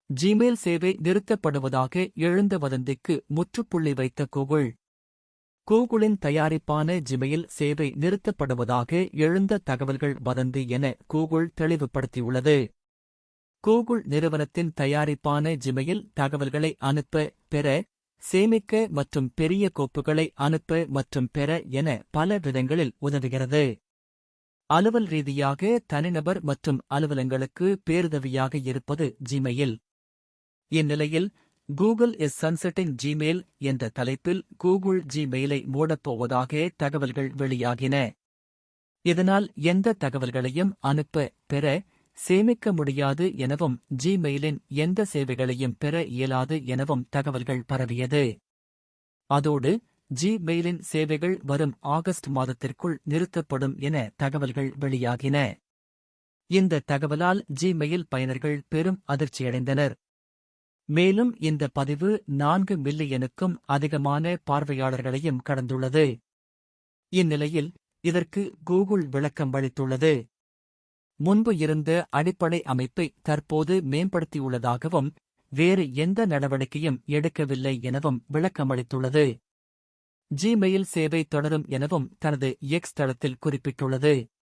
Gmail சேவை நிறுத்தப்படுவதாக எழுந்த வதந்திக்கு முற்றுப்புள்ளி வைத்த கூகுள். கூகுளின் தயாரிப்பான ஜிமெயில் சேவை நிறுத்தப்படுவதாக எழுந்த தகவல்கள் வதந்தி என கூகுள் தெளிவுபடுத்தியுள்ளது. கூகுள் நிறுவனத்தின் தயாரிப்பான ஜிமெயில் தகவல்களை அனுப்ப, பெற, சேமிக்க மற்றும் பெரிய கோப்புகளை அனுப்ப மற்றும் பெற என பல விதங்களில் உதவுகிறது. அலுவல் ரீதியாக தனிநபர் மற்றும் அலுவலங்களுக்கு பேருதவியாக இருப்பது ஜிமெயில். இந்நிலையில் கூகுள் இஸ் சன்செட்டிங் ஜிமெயில் என்ற தலைப்பில் கூகுள் ஜிமெயிலை மூடப்போவதாக தகவல்கள் வெளியாகின. இதனால் எந்த தகவல்களையும் அனுப்ப, பெற, சேமிக்க முடியாது எனவும் ஜிமெயிலின் எந்த சேவைகளையும் பெற இயலாது எனவும் தகவல்கள் பரவியது. அதோடு ஜிமெயிலின் சேவைகள் வரும் ஆகஸ்ட் மாதத்திற்குள் நிறுத்தப்படும் என தகவல்கள் வெளியாகின. இந்த தகவலால் ஜிமெயில் பயனர்கள் பெரும் அதிர்ச்சியடைந்தனர். மேலும் இந்த பதிவு 4 மில்லியனுக்கும் அதிகமான பார்வையாளர்களையும் கடந்துள்ளது. இந்நிலையில் இதற்கு கூகுள் விளக்கம் அளித்துள்ளது. முன்பு இருந்த அடிப்படை அமைப்பை தற்போது மேம்படுத்தியுள்ளதாகவும் வேறு எந்த நடவடிக்கையும் எடுக்கவில்லை எனவும் விளக்கமளித்துள்ளது. ஜிமெயில் சேவை தொடரும் எனவும் தனது எக்ஸ் தளத்தில் குறிப்பிட்டுள்ளது.